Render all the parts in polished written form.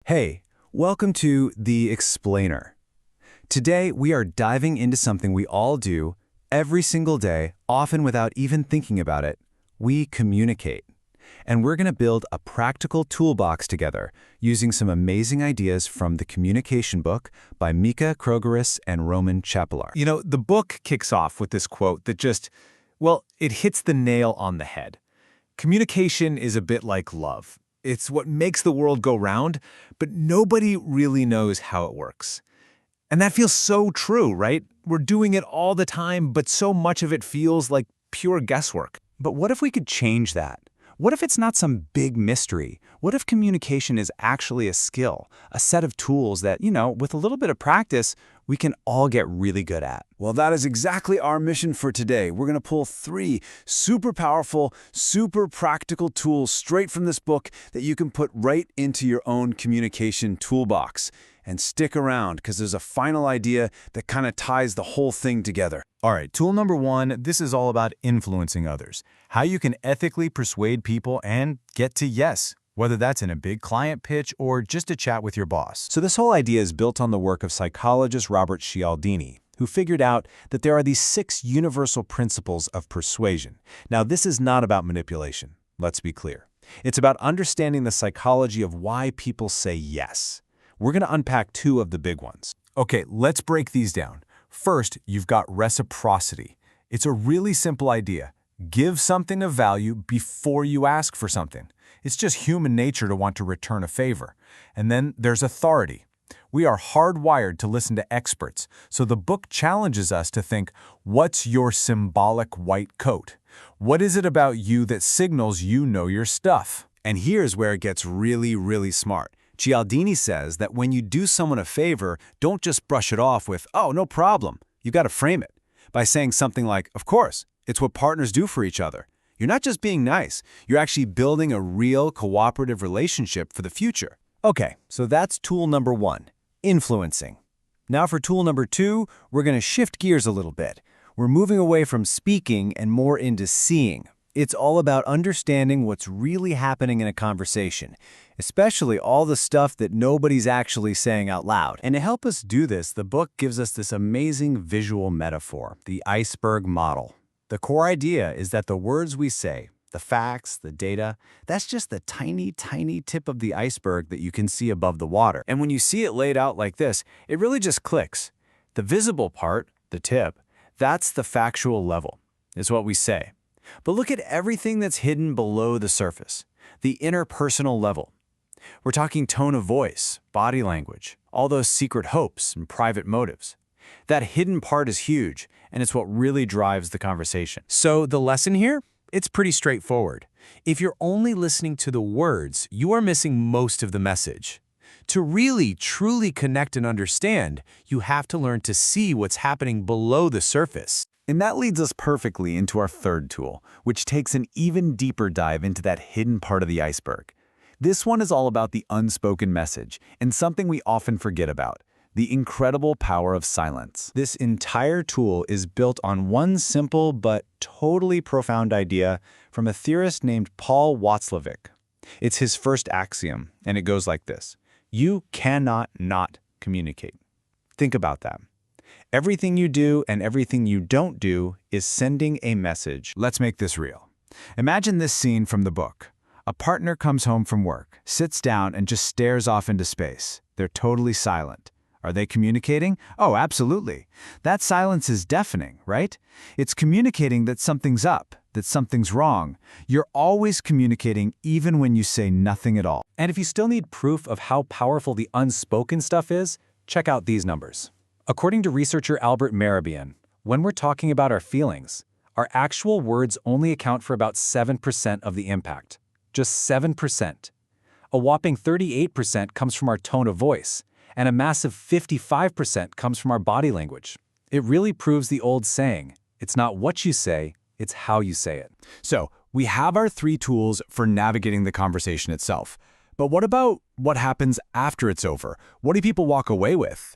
Hey, welcome to The Explainer. Today, we are diving into something we all do every single day, often without even thinking about it. We communicate. And we're going to build a practical toolbox together using some amazing ideas from the Communication book by Mika Krogeris and Roman Chapelar. The book kicks off with this quote that it hits the nail on the head. Communication is a bit like love. It's what makes the world go round, but nobody really knows how it works. And that feels so true, right? We're doing it all the time, but so much of it feels like pure guesswork. But what if we could change that? What if it's not some big mystery? What if communication is actually a skill, a set of tools that, with a little bit of practice, we can all get really good at? Well, that is exactly our mission for today. We're going to pull 3 super powerful, super practical tools straight from this book that you can put right into your own communication toolbox. And stick around, because there's a final idea that kind of ties the whole thing together. All right, tool number 1, this is all about influencing others. How you can ethically persuade people and get to yes, whether that's in a big client pitch or just a chat with your boss. So this whole idea is built on the work of psychologist Robert Cialdini, who figured out that there are these 6 universal principles of persuasion. Now, this is not about manipulation, let's be clear. It's about understanding the psychology of why people say yes. We're going to unpack 2 of the big ones. Okay, let's break these down. First, you've got reciprocity. It's a really simple idea. Give something of value before you ask for something. It's just human nature to want to return a favor. And then there's authority. We are hardwired to listen to experts, so the book challenges us to think, what's your symbolic white coat? What is it about you that signals you know your stuff? And here's where it gets really, really smart. Cialdini says that when you do someone a favor, don't just brush it off with, oh, no problem. You got to frame it by saying something like, of course, it's what partners do for each other. You're not just being nice. You're actually building a real cooperative relationship for the future. Okay, so that's tool number 1, influencing. Now for tool number 2, we're going to shift gears a little bit. We're moving away from speaking and more into seeing. It's all about understanding what's really happening in a conversation, especially all the stuff that nobody's actually saying out loud. And to help us do this, the book gives us this amazing visual metaphor, the iceberg model. The core idea is that the words we say, the facts, the data, that's just the tiny, tiny tip of the iceberg that you can see above the water. And when you see it laid out like this, it really just clicks. The visible part, the tip, that's the factual level, is what we say. But look at everything that's hidden below the surface, the interpersonal level. We're talking tone of voice, body language, all those secret hopes and private motives. That hidden part is huge, and it's what really drives the conversation. So the lesson here? It's pretty straightforward. If you're only listening to the words, you are missing most of the message. To really, truly connect and understand, you have to learn to see what's happening below the surface. And that leads us perfectly into our 3rd tool, which takes an even deeper dive into that hidden part of the iceberg. This one is all about the unspoken message, and something we often forget about, the incredible power of silence. This entire tool is built on one simple but totally profound idea from a theorist named Paul Watzlawick. It's his first axiom, and it goes like this: you cannot not communicate. Think about that. Everything you do and everything you don't do is sending a message. Let's make this real. Imagine this scene from the book. A partner comes home from work, sits down, and just stares off into space. They're totally silent. Are they communicating? Oh, absolutely. That silence is deafening, right? It's communicating that something's up, that something's wrong. You're always communicating even when you say nothing at all. And if you still need proof of how powerful the unspoken stuff is, check out these numbers. According to researcher Albert Mehrabian, when we're talking about our feelings, our actual words only account for about 7% of the impact. Just 7%. A whopping 38% comes from our tone of voice, and a massive 55% comes from our body language. It really proves the old saying, it's not what you say, it's how you say it. So, we have our 3 tools for navigating the conversation itself. But what about what happens after it's over? What do people walk away with?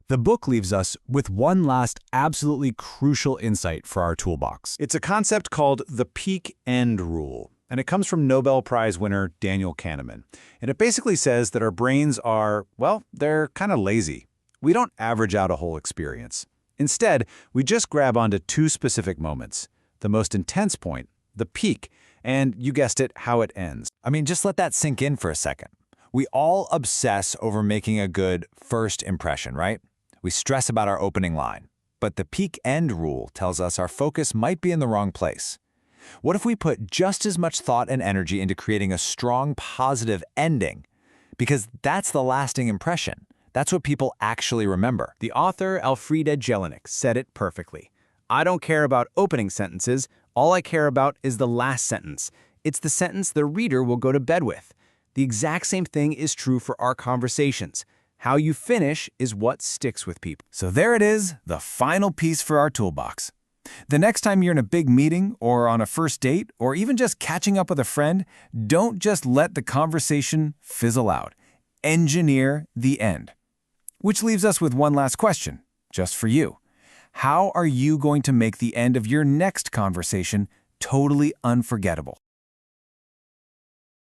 The book leaves us with one last absolutely crucial insight for our toolbox. It's a concept called the peak end rule. and it comes from Nobel Prize winner Daniel Kahneman. And it basically says that our brains are, well, they're kind of lazy. We don't average out a whole experience. Instead, we just grab onto two specific moments. The most intense point, the peak, and you guessed it, how it ends. I mean, just let that sink in for a second. We all obsess over making a good first impression, right? We stress about our opening line. But the peak end rule tells us our focus might be in the wrong place. What if we put just as much thought and energy into creating a strong, positive ending? Because that's the lasting impression. That's what people actually remember. The author, Elfriede Jelinek, said it perfectly. I don't care about opening sentences. All I care about is the last sentence. It's the sentence the reader will go to bed with. The exact same thing is true for our conversations. How you finish is what sticks with people. So there it is, the final piece for our toolbox. The next time you're in a big meeting or on a first date or even just catching up with a friend, don't just let the conversation fizzle out. Engineer the end. Which leaves us with one last question, just for you. How are you going to make the end of your next conversation totally unforgettable?